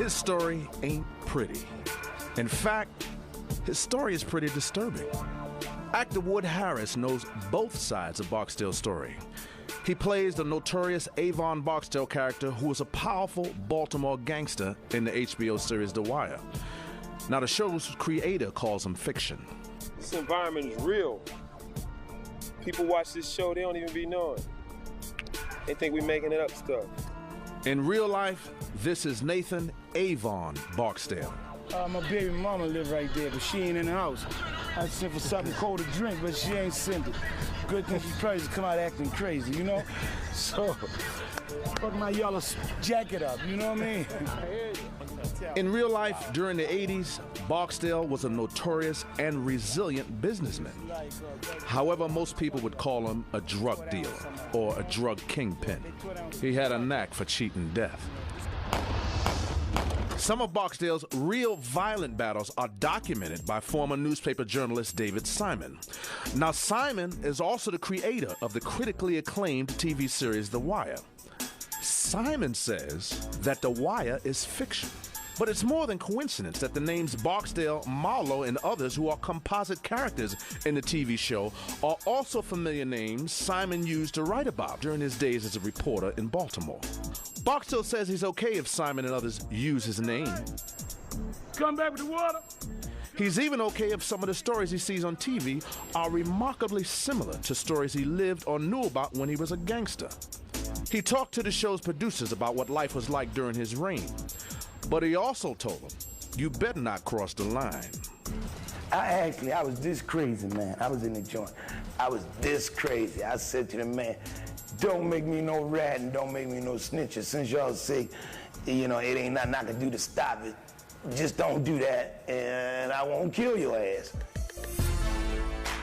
His story ain't pretty. In fact, his story is pretty disturbing. Actor Wood Harris knows both sides of Barksdale's story. He plays the notorious Avon Barksdale character who was a powerful Baltimore gangster in the HBO series The Wire. Now, the show's creator calls him fiction. This environment is real. People watch this show, they don't even be knowing. They think we making it up stuff. In real life, this is Nathan Avon Barksdale. My baby mama live right there, but she ain't in the house. I sent for something cold to drink, but she ain't sent it. Good thing she probably just come out acting crazy, you know? So, fuck my yellow jacket up, you know what I mean? In real life, during the 80s, Barksdale was a notorious and resilient businessman. However, most people would call him a drug dealer or a drug kingpin. He had a knack for cheating death. Some of Barksdale's real violent battles are documented by former newspaper journalist David Simon. Now, Simon is also the creator of the critically acclaimed TV series The Wire. Simon says that The Wire is fiction. But it's more than coincidence that the names Barksdale, Marlowe, and others who are composite characters in the TV show are also familiar names Simon used to write about during his days as a reporter in Baltimore. Barksdale says he's okay if Simon and others use his name. Come back with the water. He's even okay if some of the stories he sees on TV are remarkably similar to stories he lived or knew about when he was a gangster. He talked to the show's producers about what life was like during his reign. But he also told them, you better not cross the line. I was this crazy, man. I was in the joint. I was this crazy. I said to the man, don't make me no rat and don't make me no snitcher. Since y'all say, you know, it ain't nothing I can do to stop it, just don't do that and I won't kill your ass.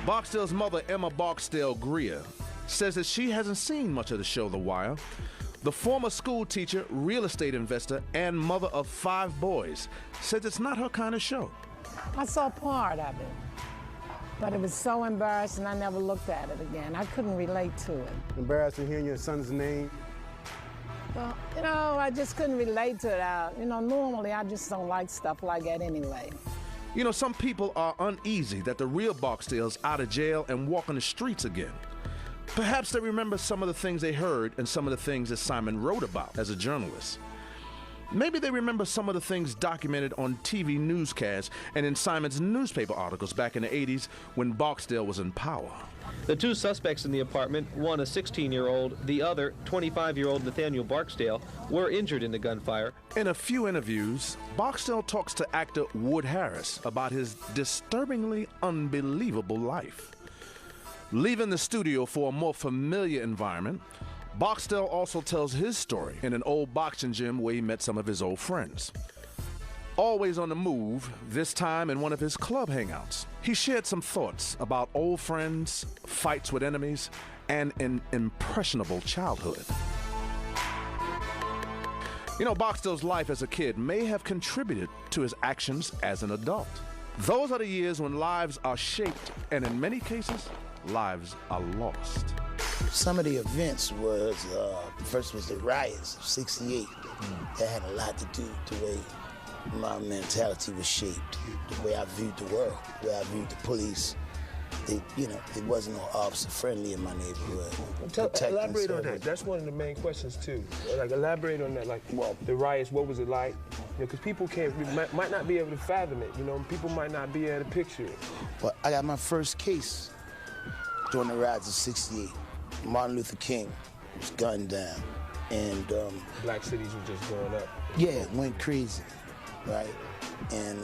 Barksdale's mother, Emma Barksdale Greer, says that she hasn't seen much of the show The Wire. The former school teacher, real estate investor, and mother of 5 boys says it's not her kind of show. I saw part of it, but it was so embarrassing I never looked at it again. I couldn't relate to it. Embarrassing hearing your son's name? Well, you know, I just couldn't relate to it. You know, normally I just don't like stuff like that anyway. You know, some people are uneasy that the real Barksdale's out of jail and walking the streets again. Perhaps they remember some of the things they heard and some of the things that Simon wrote about as a journalist. Maybe they remember some of the things documented on TV newscasts and in Simon's newspaper articles back in the 80s when Barksdale was in power. The 2 suspects in the apartment, one a 16-year-old, the other 25-year-old Nathaniel Barksdale, were injured in the gunfire. In a few interviews, Barksdale talks to actor Wood Harris about his disturbingly unbelievable life. Leaving the studio for a more familiar environment, Barksdale also tells his story in an old boxing gym where he met some of his old friends. Always on the move, this time in one of his club hangouts, he shared some thoughts about old friends, fights with enemies, and an impressionable childhood. You know, Barksdale's life as a kid may have contributed to his actions as an adult. Those are the years when lives are shaped, and in many cases, lives are lost. Some of the events was, first was the riots of '68. That had a lot to do with the way my mentality was shaped, the way I viewed the world, the way I viewed the police. It wasn't no officer friendly in my neighborhood. Elaborate on that. That's one of the main questions too. Like elaborate on that. Like, well, the riots. What was it like? Because people might not be able to fathom it. You know, people might not be able to picture it. Well, I got my first case during the riots of '68. Martin Luther King was gunned down, and black cities were just going up. Yeah, went crazy, right? And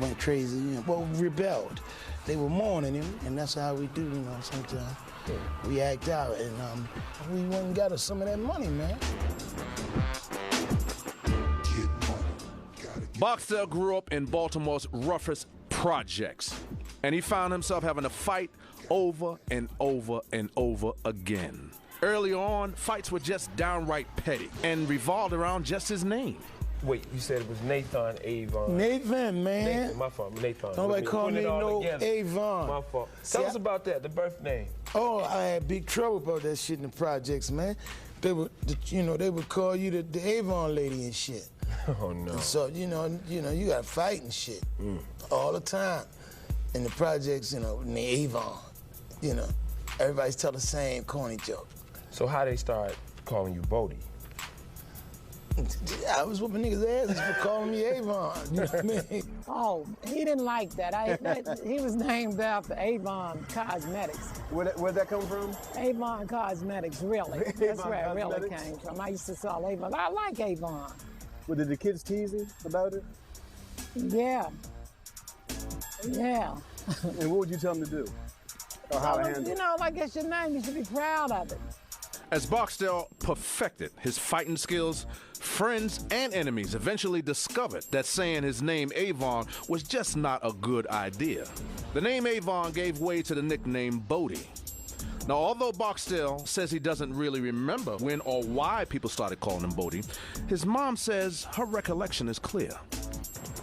went crazy. You know, well, rebelled. They were mourning him, and that's how we do. You know, sometimes we act out, and we went and got us some of that money, man. Barksdale grew up in Baltimore's roughest projects, and he found himself having to fight over and over and over again. Early on, fights were just downright petty and revolved around just his name. Wait, you said it was Nathan Avon. Nathan, man. Nathan, my fault, Nathan. Nobody call me no Avon. My fault. Tell us about that, the birth name. Oh, I had big trouble about that shit in the projects, man. They would, they would call you the Avon lady and shit. Oh, no. And so, you got to fight and shit all the time. In the projects, in the Avon, everybody's telling the same corny joke. So how they start calling you Bodie? I was whooping niggas' asses for calling me Avon. You know what I mean? Oh, he didn't like that. He was named after Avon Cosmetics. Where'd that come from? Avon Cosmetics, really. That's where it really came from. I used to sell Avon. I like Avon. Well, did the kids tease you about it? Yeah. Yeah. And what would you tell them to do? Or how to handle it? Like it's your name, you should be proud of it. As Barksdale perfected his fighting skills, friends and enemies eventually discovered that saying his name Avon was just not a good idea. The name Avon gave way to the nickname Bodie. Now, although Barksdale says he doesn't really remember when or why people started calling him Bodie, his mom says her recollection is clear.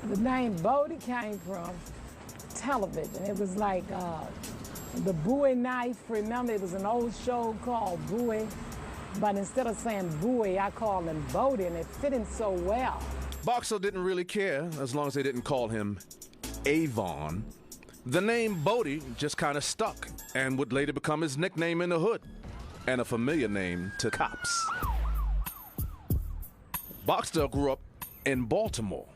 The name Bodie came from television. It was like the Bowie knife. Remember, it was an old show called Bowie, but instead of saying Bowie, I called him Bodie, and it fit him so well. Barksdale didn't really care as long as they didn't call him Avon. The name Bodie just kind of stuck and would later become his nickname in the hood and a familiar name to cops. Barksdale grew up in Baltimore,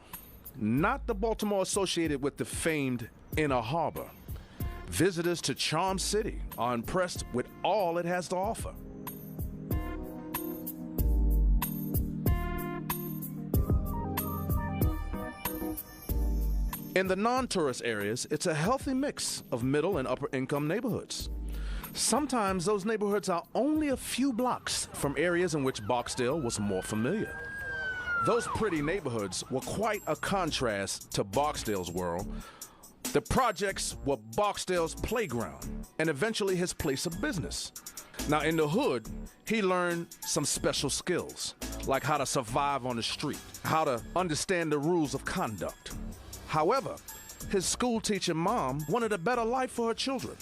not the Baltimore associated with the famed Inner Harbor. Visitors to Charm City are impressed with all it has to offer. In the non-tourist areas, it's a healthy mix of middle and upper income neighborhoods. Sometimes those neighborhoods are only a few blocks from areas in which Barksdale was more familiar. Those pretty neighborhoods were quite a contrast to Barksdale's world. The projects were Barksdale's playground and eventually his place of business. Now, in the hood, he learned some special skills, like how to survive on the street, how to understand the rules of conduct. However, his school teacher mom wanted a better life for her children,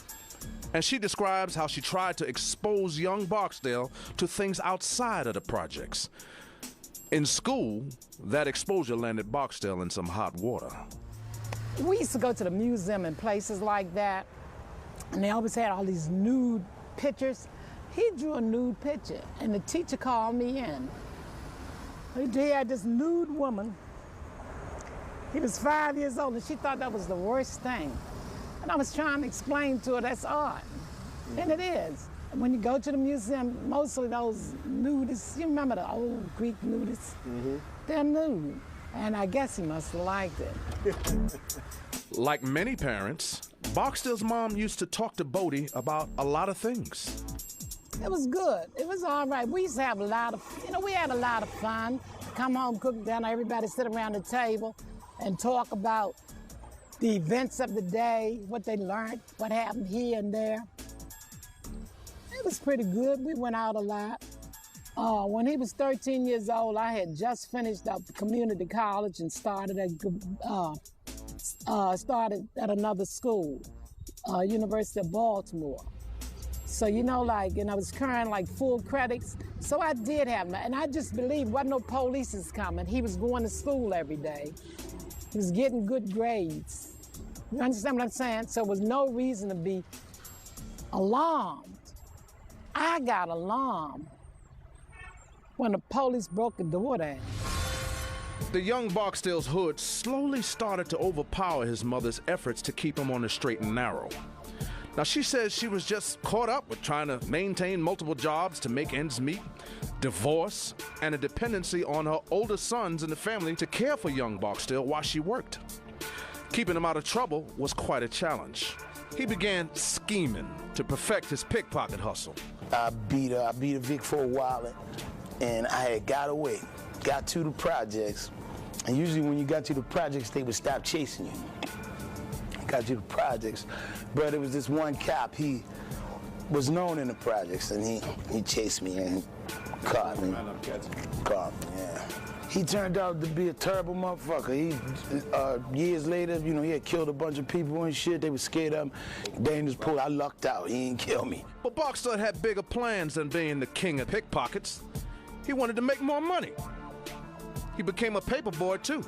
and she describes how she tried to expose young Barksdale to things outside of the projects. In school, that exposure landed Barksdale in some hot water. We used to go to the museum and places like that, and they always had all these nude pictures. He drew a nude picture, and the teacher called me in. He had this nude woman. He was 5 years old, and she thought that was the worst thing. And I was trying to explain to her that's art, and it is. And when you go to the museum, mostly those nudists, you remember the old Greek nudists? They're nude. And I guess he must have liked it. Like many parents, Barksdale's mom used to talk to Bodie about a lot of things. It was good. It was all right. We used to have a lot of, we had a lot of fun. Come home, cook dinner, everybody sit around the table and talk about the events of the day, what they learned, what happened here and there. It was pretty good. We went out a lot. When he was 13 years old, I had just finished up community college and started at another school, University of Baltimore. So, and I was carrying full credits. So I did have, and I just believed wasn't no police is coming. He was going to school every day. He was getting good grades. You understand what I'm saying? So there was no reason to be alarmed. I got alarmed when the police broke the door down. The young Barksdale's hood slowly started to overpower his mother's efforts to keep him on the straight and narrow. Now, she says she was just caught up with trying to maintain multiple jobs to make ends meet, divorce, and a dependency on her older sons in the family to care for young Barksdale while she worked. Keeping him out of trouble was quite a challenge. He began scheming to perfect his pickpocket hustle. I beat a Vic for a while, and I had got away, got to the projects, and usually when you got to the projects, they would stop chasing you. Got to the projects, but it was this one cop, he was known in the projects, and he chased me and caught me. Yeah. He turned out to be a terrible motherfucker. Years later, he had killed a bunch of people and shit. They were scared of him. Dangerous pull. I lucked out. He didn't kill me. But Barksdale had bigger plans than being the king of pickpockets. He wanted to make more money. he became a paper boy too.